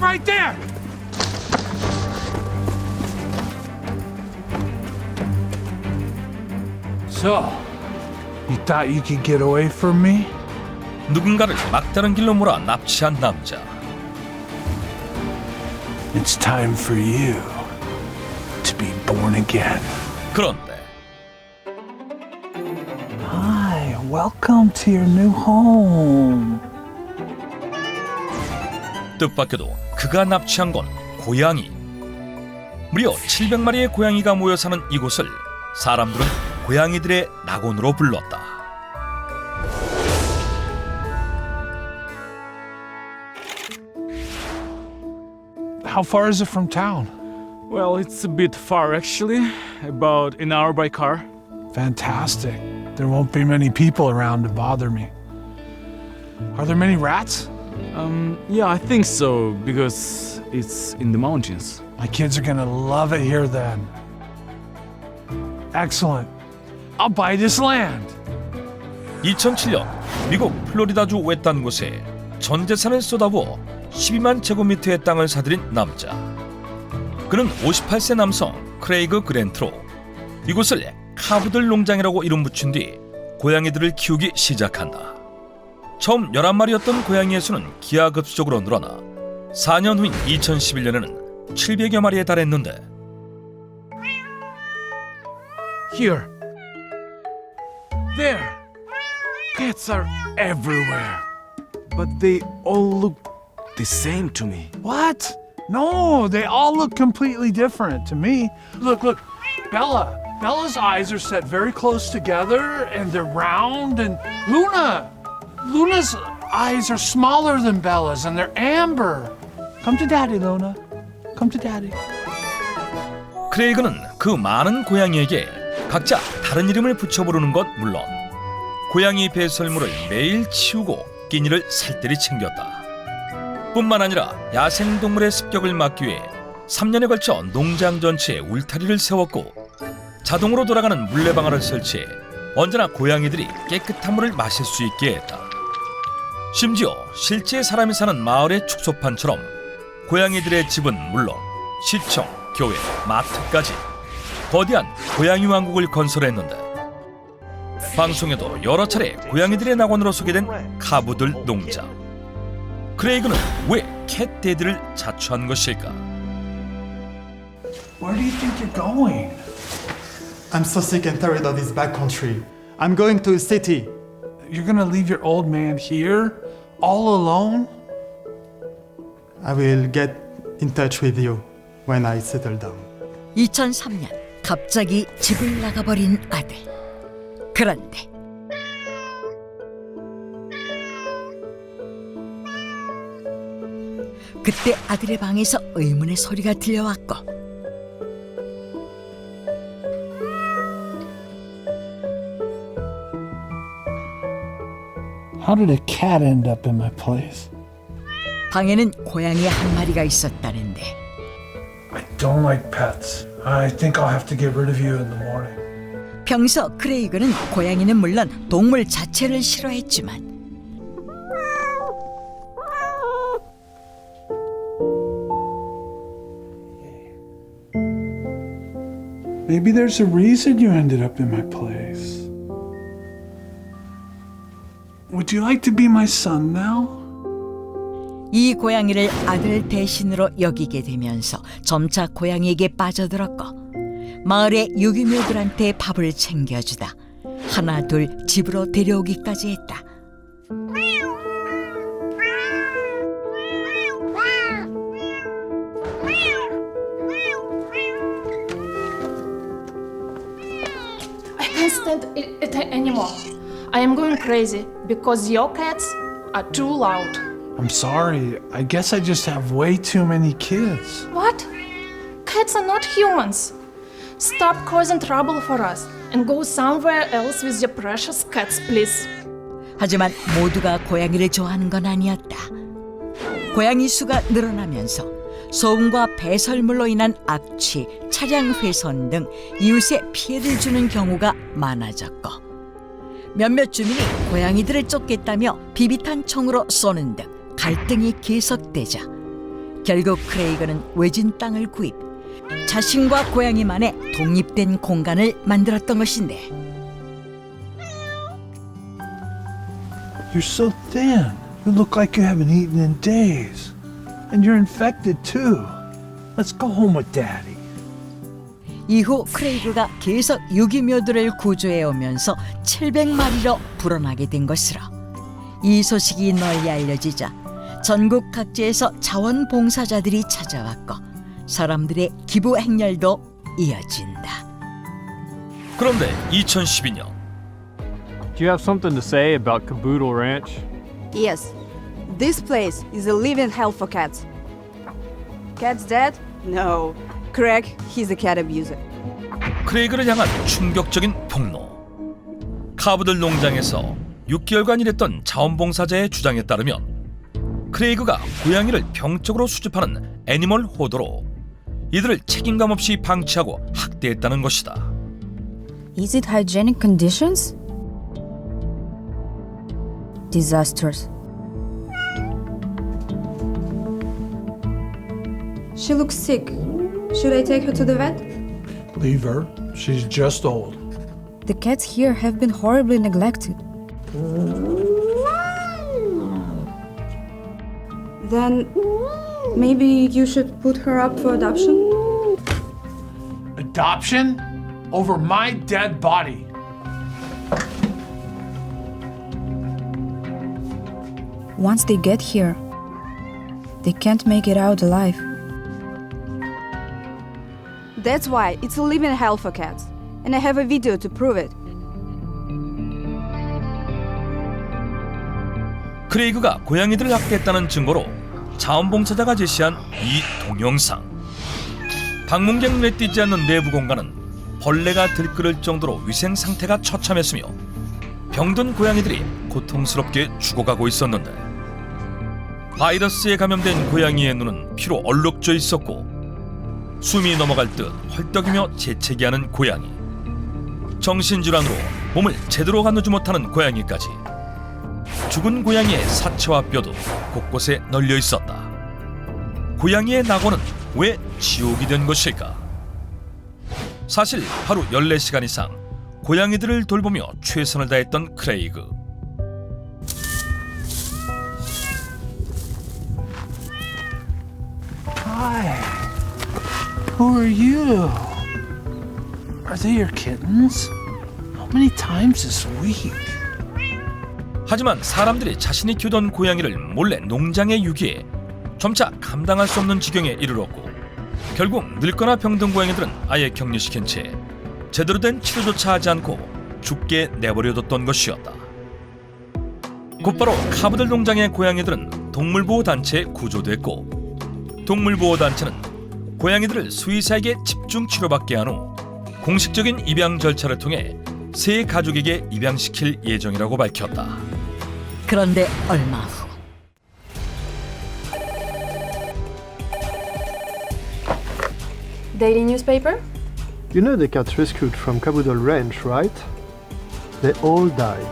right there! So, you thought you could get away from me? 누군가를 막다른 길로 몰아 납치한 남자. It's time for you to be born again. 그런데 Hi, welcome to your new home. 뜻밖에도 그가 납치한 건 고양이. 무려 700마리의 고양이가 모여 사는 이곳을 사람들은 고양이들의 낙원으로 불렀다. How far is it from town? Well, it's a bit far actually, about an hour by car. Fantastic. There won't be many people around to bother me. Are there many rats? Yeah, I think so, because it's in the mountains. My kids are gonna love it here then. Excellent. I'll buy this land. 2007년 미국 플로리다주 외딴 곳에 전 재산을 쏟아부어 12만 제곱미터의 땅을 사들인 남자. 그는 58세 남성 크레이그 그랜트로 이곳을 카브들 농장이라고 이름 붙인 뒤 고양이들을 키우기 시작한다. 처음 11마리였던 고양이의 수는 기하급수적으로 늘어나 4년 후인 2011년에는 700여 마리에 달했는데 Here. There. Cats are everywhere. But they all look the same to me. What? No, they all look completely different to me. Look, look. Bella. Bella's eyes are set very close together and they're round. And Luna. Luna's eyes are smaller than Bella's and they're amber. Come to daddy, Luna. Come to daddy. 크레이그는 그 많은 고양이에게 각자 다른 이름을 붙여 부르는 것 물론 고양이 배설물을 매일 치우고 끼니를 살뜰히 챙겼다. 뿐만 아니라 야생동물의 습격을 막기 위해 3년에 걸쳐 농장 전체에 울타리를 세웠고 자동으로 돌아가는 물레방아를 설치해 언제나 고양이들이 깨끗한 물을 마실 수 있게 했다. 심지어 실제 사람이 사는 마을의 축소판처럼 고양이들의 집은 물론 시청, 교회, 마트까지 거대한 고양이 왕국을 건설했는데 방송에도 여러 차례 고양이들의 낙원으로 소개된 카브들 농장. 크레이그는 왜 캣데드를 자처한 것일까? Where do you think you're going? I'm so sick and tired of this backcountry. I'm going to a city. You're gonna leave your old man here? All alone? I will get in touch with you when I settle down. 2003년 갑자기 집을 나가버린 아들. 그런데 그때 아들의 방에서 의문의 소리가 들려왔고 How did a cat end up in my place? 방에는 고양이 한 마리가 있었다는데 I don't like pets. I think I'll have to get rid of you in the morning. 평소 크레이그는 고양이는 물론 동물 자체를 싫어했지만 Maybe there's a reason you ended up in my place. Would you like to be my son now? 이 고양이를 아들 대신으로 여기게 되면서 점차 고양이에게 빠져들었고 마을의 유기묘들한테 밥을 챙겨주다 하나 둘 집으로 데려오기까지 했다. I can't stand it anymore. I am going crazy because your cats are too loud. I'm sorry. I guess I just have way too many kids. What? Cats are not humans. Stop causing trouble for us and go somewhere else with your precious cats, please. 하지만 모두가 고양이를 좋아하는 건 아니었다. 고양이 수가 늘어나면서 소음과 배설물로 인한 악취, 차량 훼손 등 이웃에 피해를 주는 경우가 많아졌고 몇몇 주민이 고양이들을 쫓겠다며 비비탄 총으로 쏘는 등 갈등이 계속되자 결국 크레이그는 외진 땅을 구입, 자신과 고양이만의 독립된 공간을 만들었던 것인데 You're so thin. You look like you haven't eaten in days. And you're infected too. Let's go home with Daddy. 이후 크레이그가 계속 유기묘들을 구조해 오면서 700마리로 불어나게 된 것으로 이 소식이 널리 알려지자 전국 각지에서 자원봉사자들이 찾아왔고 사람들의 기부 행렬도 이어진다. 그런데 2012년 Do you have something to say about Caboodle Ranch? Yes, this place is a living hell for cats. Cat's dead? No. Craig, he's a cat abuser. 크레이그를 향한 충격적인 폭로. 카브들 농장에서 6개월간 일했던 자원봉사자의 주장에 따르면 크레이그가 고양이를 병적으로 수집하는 애니멀 호더로 이들을 책임감 없이 방치하고 학대했다는 것이다. Is it hygienic conditions? Disastrous. She looks sick. Should I take her to the vet? Leave her. She's just old. The cats here have been horribly neglected. Then maybe you should put her up for adoption? Adoption? Over my dead body. Once they get here, they can't make it out alive. That's why it's a living hell for cats. And I have a video to prove it. 크레이그가 고양이들을 학대했다는 증거로 자원봉사자가 제시한 이 동영상. 방문객 눈에 띄지 않는 내부 공간은 벌레가 들끓을 정도로 위생 상태가 처참했으며 병든 고양이들이 고통스럽게 죽어가고 있었는데 바이러스에 감염된 고양이의 눈은 피로 얼룩져 있었고 숨이 넘어갈 듯 헐떡이며 재채기하는 고양이, 정신질환으로 몸을 제대로 가누지 못하는 고양이까지 죽은 고양이의 사체와 뼈도 곳곳에 널려 있었다. 고양이의 낙원은 왜 지옥이 된 것일까? 사실 하루 14시간 이상 고양이들을 돌보며 최선을 다했던 크레이그. Hi. Who are you? Are they your kittens? How many times this week? 하지만 사람들이 자신이 키우던 고양이를 몰래 농장에 유기해 점차 감당할 수 없는 지경에 이르렀고 결국 늙거나 병든 고양이들은 아예 격리시킨 채 제대로 된 치료조차 하지 않고 죽게 내버려뒀던 것이었다. 곧바로 카브들 농장의 고양이들은 동물보호단체에 구조됐고 동물보호단체는 고양이들을 수의사에게 집중 치료받게 한 후 공식적인 입양 절차를 통해 새 가족에게 입양시킬 예정이라고 밝혔다. 그런데 얼마 후 Daily newspaper? You know the cats rescued from Caboodle Ranch, right? They all died.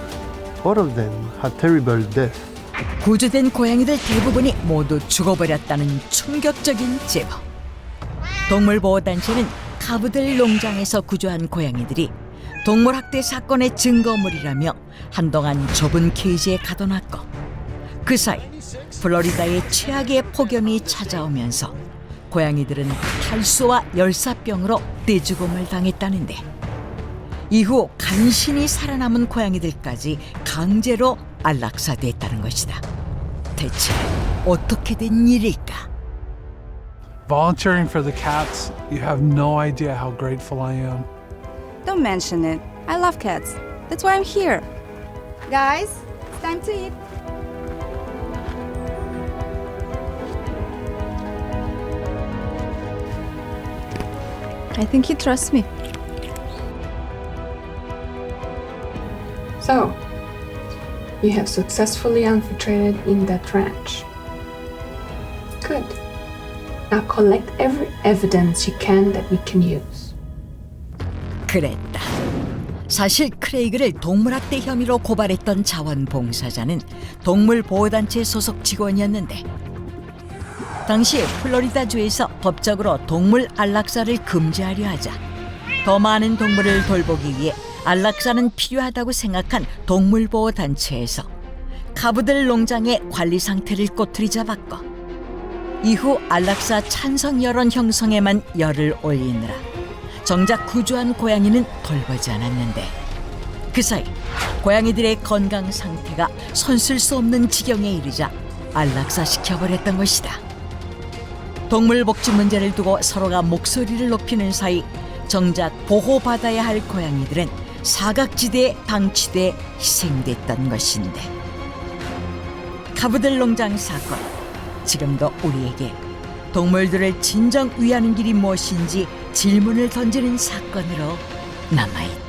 All of them had terrible death. 구조된 고양이들 대부분이 모두 죽어버렸다는 충격적인 제보. 동물보호단체는 카브들 농장에서 구조한 고양이들이 동물학대 사건의 증거물이라며 한동안 좁은 케이지에 가둬놨고 그 사이 플로리다의 최악의 폭염이 찾아오면서 고양이들은 탈수와 열사병으로 떼죽음을 당했다는데 이후 간신히 살아남은 고양이들까지 강제로 안락사됐다는 것이다. 대체 어떻게 된 일일까? Volunteering for the cats, you have no idea how grateful I am. Don't mention it. I love cats. That's why I'm here. Guys, it's time to eat. I think he trusts me. So, you have successfully infiltrated in that ranch. Good. Now collect every evidence you can that we can use. 그랬다. 사실 크레이그를 동물학대 혐의로 고발했던 자원봉사자는 동물보호단체 소속 직원이었는데 당시 플로리다주에서 법적으로 동물 안락사를 금지하려 하자 더 많은 동물을 돌보기 위해 안락사는 필요하다고 생각한 동물보호단체에서 카브들 농장의 관리 상태를 꼬투리 잡았고 이후 안락사 찬성 여론 형성에만 열을 올리느라 정작 구조한 고양이는 돌보지 않았는데 그 사이 고양이들의 건강 상태가 손쓸 수 없는 지경에 이르자 안락사시켜버렸던 것이다. 동물 복지 문제를 두고 서로가 목소리를 높이는 사이 정작 보호받아야 할 고양이들은 사각지대에 방치돼 희생됐던 것인데 카브들 농장 사건, 지금도 우리에게 동물들을 진정 위하는 길이 무엇인지 질문을 던지는 사건으로 남아있다.